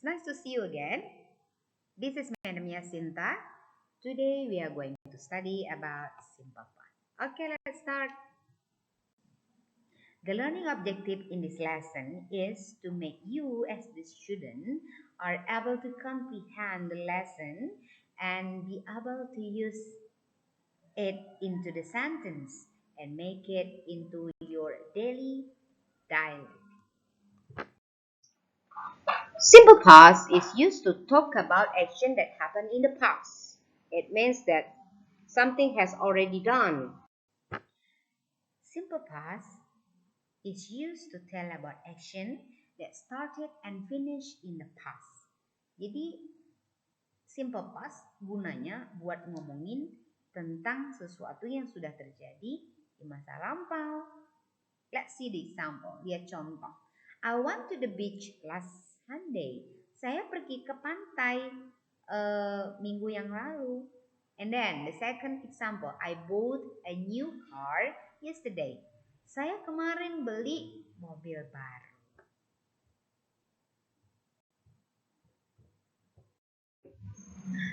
nice to see you again. This is Madam Yasinta. Today we are going to study about simple past. Okay, let's start. The learning objective in this lesson is to make you as the student are able to comprehend the lesson and be able to use it into the sentence and make it into your daily dialogue. Simple past is used to talk about action that happened in the past. It means that something has already done. Simple past is used to tell about action that started and finished in the past. Jadi, simple past gunanya buat ngomongin tentang sesuatu yang sudah terjadi di masa lampau. Let's see the example. Lihat contoh. I went to the beach last Sunday. Saya pergi ke pantai minggu yang lalu. And then the second example. I bought a new car yesterday. Saya kemarin beli mobil baru.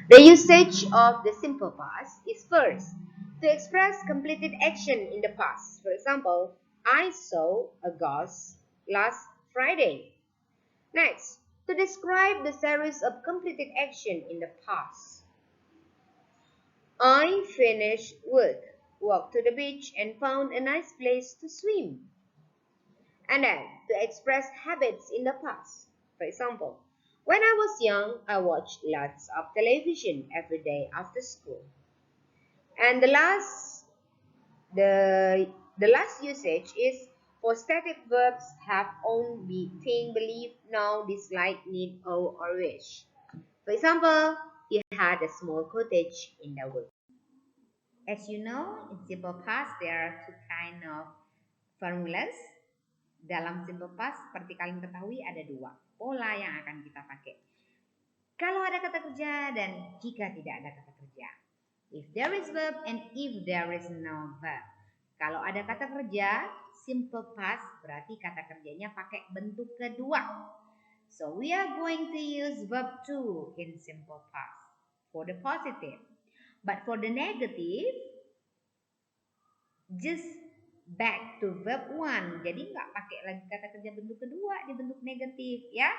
The usage of the simple past is first to express completed action in the past. For example, I saw a ghost last Friday. Next, to describe the series of completed action in the past. I finished work, walked to the beach, and found a nice place to swim. And then, to express habits in the past. For example, when I was young, I watched lots of television every day after school. And the last usage is for static verbs have own, be, think, believe, know, dislike, need, owe, or wish. For example, he had a small cottage in the woods. As you know, in simple past there are two kind of formulas. Dalam simple past, seperti kalian ketahui ada dua pola yang akan kita pakai. Kalau ada kata kerja dan jika tidak ada kata kerja. If there is verb and if there is no verb. Kalau ada kata kerja, simple past berarti kata kerjanya pakai bentuk kedua. So we are going to use verb to in simple past for the positive. But for the negative, just back to verb 1. Jadi nggak pakai lagi kata kerja bentuk kedua di bentuk negatif ya.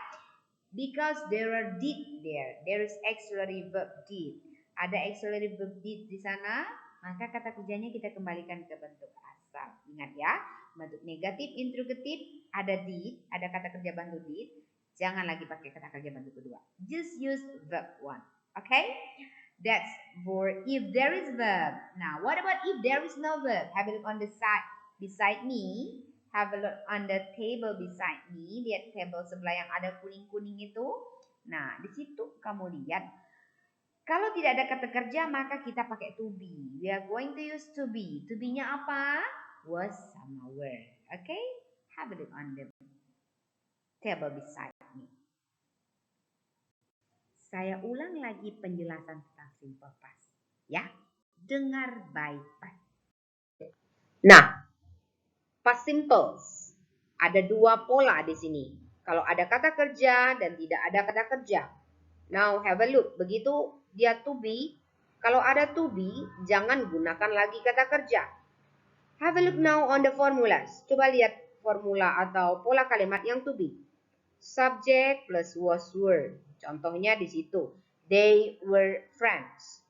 Because there are did there. There is auxiliary verb did. Ada auxiliary verb did di sana, maka kata kerjanya kita kembalikan ke bentuk asal. Ingat ya, bentuk negatif interrogatif ada did, ada kata kerja bentuk did. Jangan lagi pakai kata kerja bentuk kedua. Just use verb 1. Okay? That's for if there is verb. Now, what about if there is no verb? Have a look on the side beside me. Have a look on the table beside me. Lihat table sebelah yang ada kuning-kuning itu. Nah, di situ kamu lihat. Kalau tidak ada kata kerja, maka kita pakai to be. We are going to use to be. To be-nya apa? Was sama were. Okay? Have a look on the table beside me. Saya ulang lagi penjelasan tentang simple past. Ya, dengar baik-baik. Nah, past simple ada dua pola di sini. Kalau ada kata kerja dan tidak ada kata kerja. Now have a look. Begitu dia to be, kalau ada to be, jangan gunakan lagi kata kerja. Have a look now on the formulas. Coba lihat formula atau pola kalimat yang to be. Subject plus was were. Contohnya di situ. They were friends.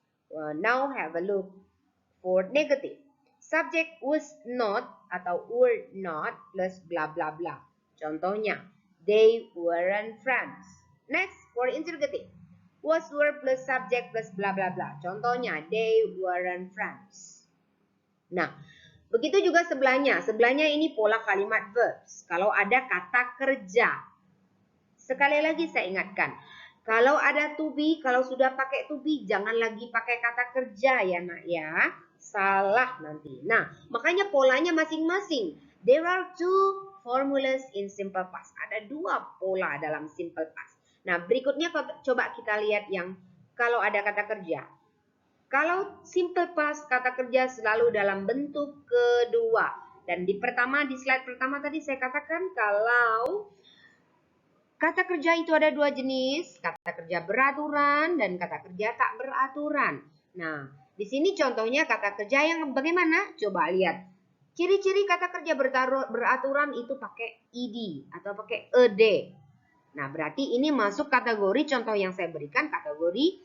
Now have a look for negative. Subject was not atau were not plus bla bla bla. Contohnya, they weren't friends. Next, for interrogative. Was were plus subject plus bla bla bla. Contohnya, they weren't friends. Nah, begitu juga sebelahnya. Sebelahnya ini pola kalimat verbs. Kalau ada kata kerja. Sekali lagi saya ingatkan. Kalau ada to be, kalau sudah pakai to be, jangan lagi pakai kata kerja ya nak ya. Salah nanti. Nah, makanya polanya masing-masing. There are two formulas in simple past. Ada dua pola dalam simple past. Nah, berikutnya coba kita lihat yang kalau ada kata kerja. Kalau simple past, kata kerja selalu dalam bentuk kedua. Dan di slide pertama tadi saya katakan kalau kata kerja itu ada dua jenis, kata kerja beraturan dan kata kerja tak beraturan. Nah, di sini contohnya kata kerja yang bagaimana? Coba lihat. Ciri-ciri kata kerja beraturan itu pakai ed atau pakai ed. Nah, berarti ini masuk kategori contoh yang saya berikan kategori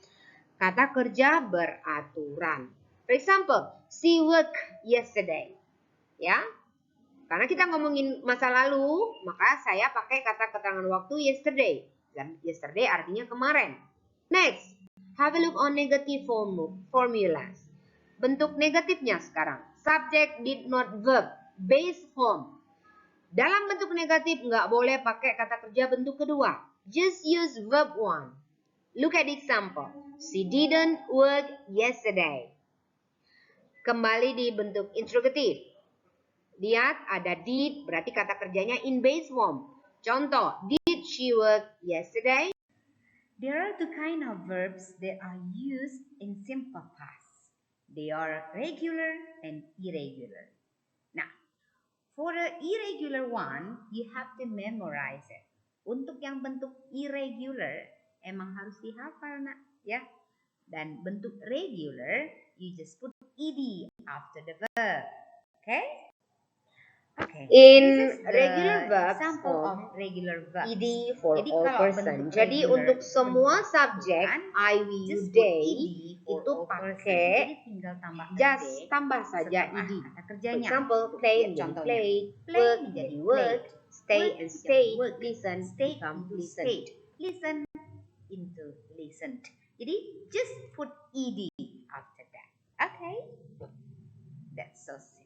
kata kerja beraturan. For example, she worked yesterday. Ya, karena kita ngomongin masa lalu, maka saya pakai kata keterangan waktu yesterday. Dan yesterday artinya kemarin. Next, have a look on negative formulas. Bentuk negatifnya sekarang. Subject did not verb. Base form. Dalam bentuk negatif nggak boleh pakai kata kerja bentuk kedua. Just use verb 1. Look at the example. She didn't work yesterday. Kembali di bentuk interrogative. Lihat ada did, berarti kata kerjanya in base form. Contoh, did she work yesterday? There are two kind of verbs that are used in simple past. They are regular and irregular. Nah, for the irregular one, you have to memorize it. Untuk yang bentuk irregular, emang harus dihafal, nak, ya. Dan bentuk regular, you just put ed after the verb. Okay? Okay. In regular verbs, example of regular verbs. Ed for all person. Jadi untuk semua subjek I, we, you, they itu pakai just tambah saja ed. For example, play menjadi play, work menjadi work, stay and stay, listen become listened. Listen into listened. Jadi just put ed after that. Okay? That's so simple.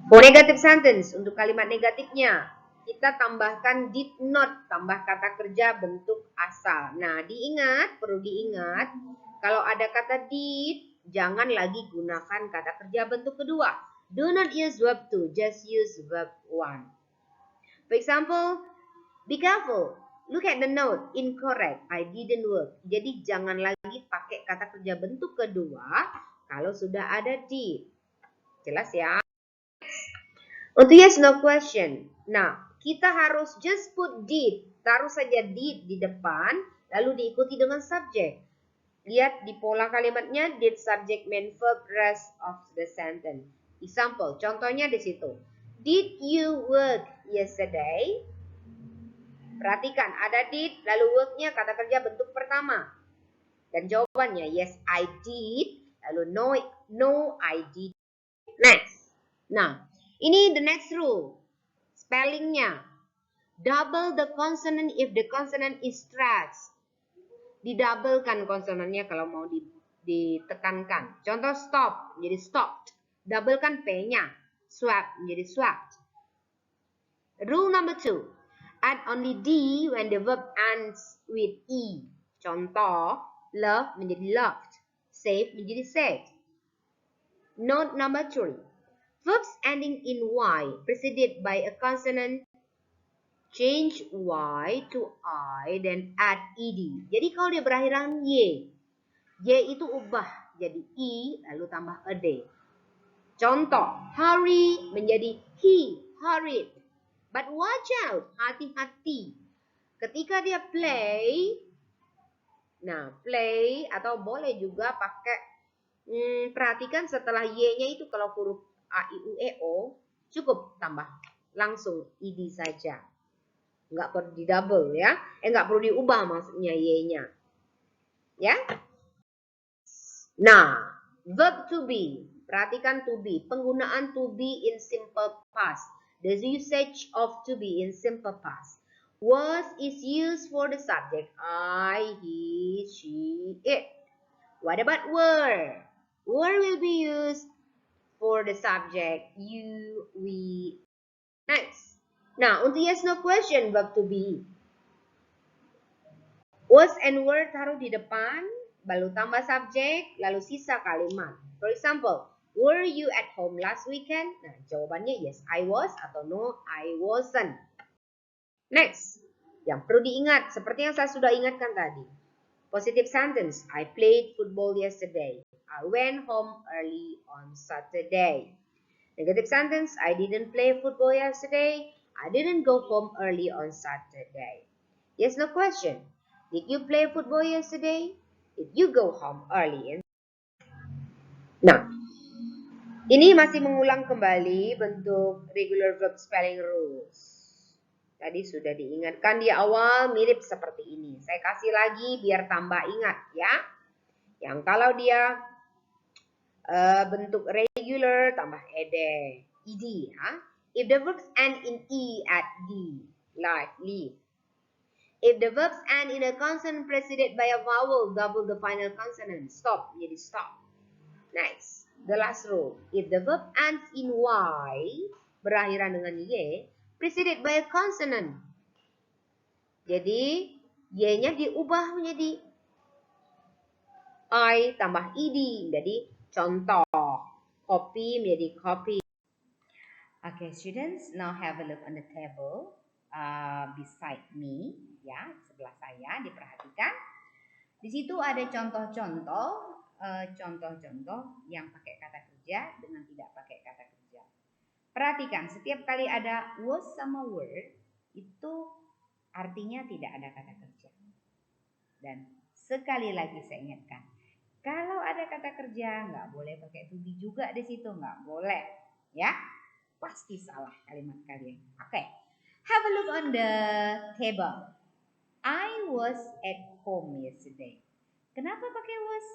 For negative sentence, untuk kalimat negatifnya, kita tambahkan did not, tambah kata kerja bentuk asal. Nah, perlu diingat, kalau ada kata did, jangan lagi gunakan kata kerja bentuk kedua. Do not use verb 2, just use verb 1. For example, be careful. Look at the note, incorrect, I didn't work. Jadi jangan lagi pakai kata kerja bentuk kedua kalau sudah ada did. Jelas ya? Untuk yes no question. Nah, kita harus just put did. Taruh saja did di depan, lalu diikuti dengan subject. Lihat di pola kalimatnya, did, subject, main verb, rest of the sentence. Example, contohnya di situ. Did you work yesterday? Perhatikan, ada did, lalu worknya kata kerja bentuk pertama. Dan jawabannya, yes I did. Lalu no I did. Next. Nah, ini the next rule. Spellingnya. Double the consonant if the consonant is stressed. Didabelkan konsonannya kalau mau ditekankan. Contoh stop menjadi stopped. Doublekan P-nya. Swap menjadi swapped. Rule number 2. Add only D when the verb ends with E. Contoh, love menjadi loved. Save menjadi saved. Note number 3. Verbs ending in Y preceded by a consonant, change Y to I, then add ed. Jadi kalau dia berakhiran Y itu ubah jadi I, lalu tambah ed. Contoh, hurry menjadi he, hurried. But watch out, hati-hati. Ketika dia play, nah play atau boleh juga pakai, perhatikan setelah Y-nya itu kalau huruf A, I, U, E, O, cukup tambah langsung ed saja. Nggak perlu didouble ya. Nggak perlu diubah maksudnya Y-nya. Ya. Nah, verb to be. Perhatikan to be. Penggunaan to be in simple past. The usage of to be in simple past. Was is used for the subject. I, he, she, it. What about were? Were will be used for the subject you, we. Next. Nah, untuk yes no question verb to be. Was and were taruh di depan, lalu tambah subjek, lalu sisa kalimat. For example, were you at home last weekend? Nah, jawabannya yes, I was atau no, I wasn't. Next. Yang perlu diingat, seperti yang saya sudah ingatkan tadi. Positive sentence, I played football yesterday. I went home early on Saturday. Negative sentence, I didn't play football yesterday. I didn't go home early on Saturday. Yes, no question. Did you play football yesterday? Did you go home early? Nah, ini masih mengulang kembali bentuk regular verb spelling rules. Tadi sudah diingatkan di awal mirip seperti ini. Saya kasih lagi biar tambah ingat ya. Yang kalau dia bentuk regular tambah ed ya. If the verbs end in e at d, like leave. If the verbs end in a consonant preceded by a vowel, double the final consonant. Stop, jadi stop. Next, the last rule. If the verb ends in y, berakhiran dengan y, preceded by a consonant. Jadi, y-nya diubah menjadi I tambah ed. Jadi, contoh. Copy menjadi copy. Okay, students, now have a look on the table beside me. Ya, sebelah saya, diperhatikan. Di situ ada contoh-contoh yang pakai kata kerja dengan tidak pakai kata kerja. Perhatikan, setiap kali ada was sama were, itu artinya tidak ada kata kerja. Dan sekali lagi saya ingatkan, kalau ada kata kerja, nggak boleh pakai to be juga di situ, nggak boleh, ya. Pasti salah kalimat kalian. Oke, have a look on the table. I was at home yesterday. Kenapa pakai was?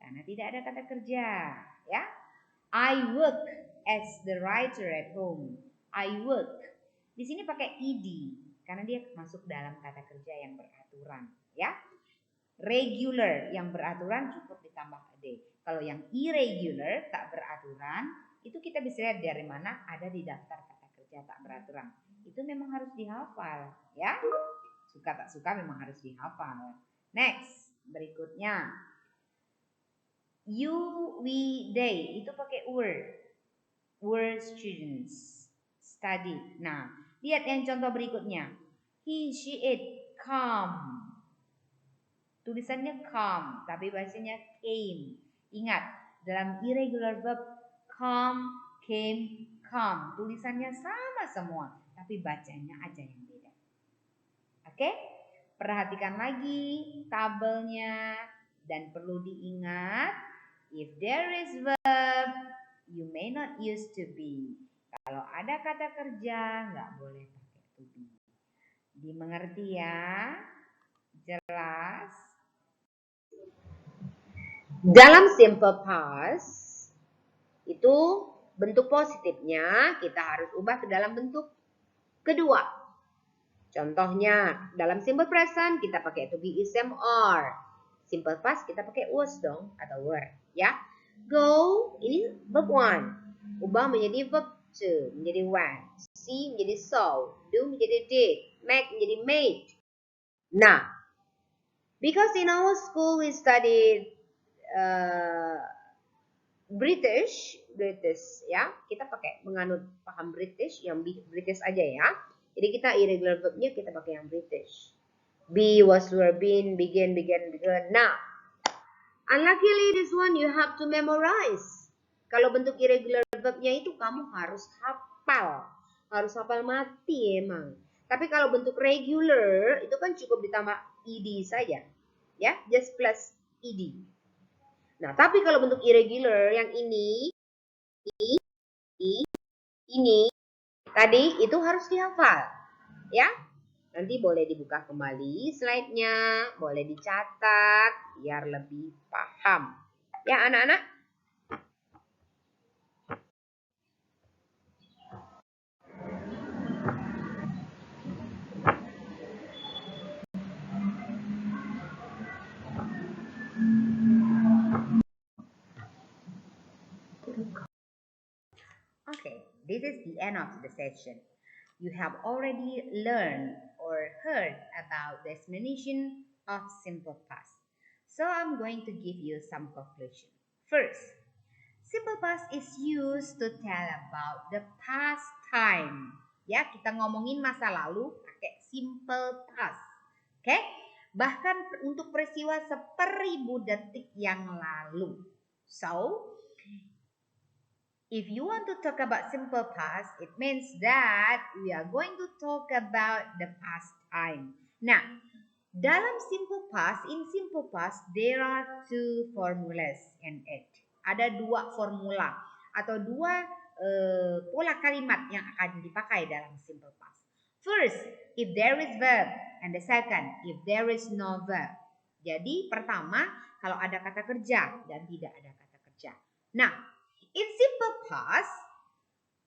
Karena tidak ada kata kerja, ya. I work as the writer at home. I work. Di sini pakai ed karena dia masuk dalam kata kerja yang beraturan, ya. Regular yang beraturan cukup ditambah ed. Kalau yang irregular tak beraturan, itu kita bisa lihat dari mana ada di daftar kata kerja tak beraturan. Itu memang harus dihafal, ya. Suka tak suka memang harus dihafal. Next, berikutnya. You, we, they itu pakai were. Were students study. Nah, lihat yang contoh berikutnya. He, she, it come. Tulisannya come, tapi bahasanya came. Ingat, dalam irregular verb come, came, come. Tulisannya sama semua, tapi bacanya aja yang beda. Oke? Perhatikan lagi tabelnya dan perlu diingat, if there is verb, you may not use to be. Kalau ada kata kerja, nggak boleh pakai to be. Dimengerti ya? Jelas? Dalam simple past, itu bentuk positifnya kita harus ubah ke dalam bentuk kedua. Contohnya, dalam simple present kita pakai to be, is, am, are. Simple past kita pakai was dong atau were, ya. Go ini verb 1, ubah menjadi verb 2, menjadi went. See menjadi saw, do menjadi did, make menjadi made. Nah, because in our school we studied British ya, kita pakai menganut paham British, yang British aja ya. Jadi kita irregular verbnya kita pakai yang British. Be, was, were, been, began, began. Nah, unluckily this one you have to memorize. Kalau bentuk irregular verbnya itu kamu harus hafal mati emang. Tapi kalau bentuk regular itu kan cukup ditambah ed saja, ya, just plus ed. Nah, tapi kalau bentuk irregular yang ini tadi itu harus dihafal, ya. Nanti boleh dibuka kembali slide-nya, boleh dicatat biar lebih paham. Ya, anak-anak. Okay, this is the end of the session. You have already learned or heard about the explanation of simple past. So I'm going to give you some conclusion. First, simple past is used to tell about the past time. Ya, kita ngomongin masa lalu pakai simple past. Oke? Bahkan untuk peristiwa 1000 detik yang lalu. So, If you want to talk about simple past, it means that we are going to talk about the past time. Nah, dalam in simple past, there are two formulas in it. Ada dua formula atau dua pola kalimat yang akan dipakai dalam simple past. First, if there is verb, and the second, if there is no verb. Jadi pertama, kalau ada kata kerja dan tidak ada kata kerja. Nah, in simple past,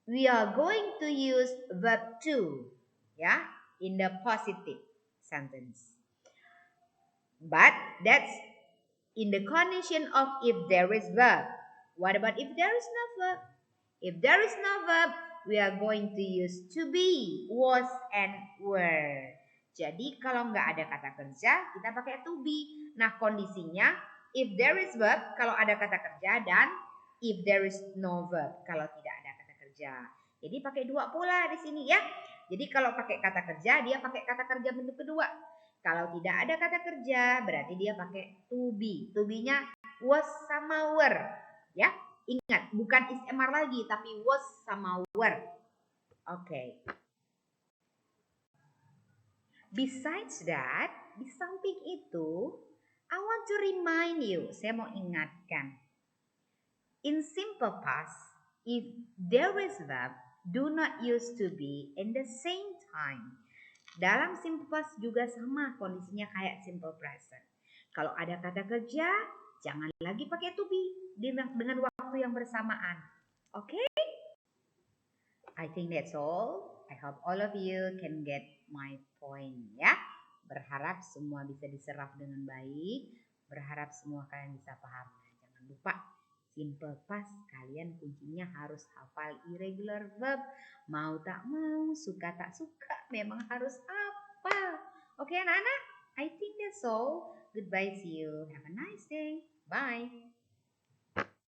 we are going to use verb to, ya, in the positive sentence. But that's in the condition of if there is verb. What about if there is no verb? If there is no verb, we are going to use to be, was, and were. Jadi kalau nggak ada kata kerja, kita pakai to be. Nah kondisinya, if there is verb, kalau ada kata kerja, dan if there is no verb, kalau tidak ada kata kerja. Jadi pakai dua pola di sini ya. Jadi kalau pakai kata kerja, dia pakai kata kerja bentuk kedua. Kalau tidak ada kata kerja, berarti dia pakai to be. To be-nya was sama were. Ya, ingat, bukan is MR lagi, tapi was sama were. Oke. Besides that, di samping itu, I want to remind you, saya mau ingatkan. In simple past, if there is verb, do not use to be in the same time. Dalam simple past juga sama kondisinya kayak simple present. Kalau ada kata kerja, jangan lagi pakai to be dengan waktu yang bersamaan. Oke? I think that's all. I hope all of you can get my point ya. Berharap semua bisa diserap dengan baik. Berharap semua kalian bisa paham. Jangan lupa simple past kalian kuncinya harus hafal irregular verb. Mau tak mau, suka tak suka, memang harus hafal. Oke anak-anak? I think that's all. Goodbye, see you. Have a nice day. Bye.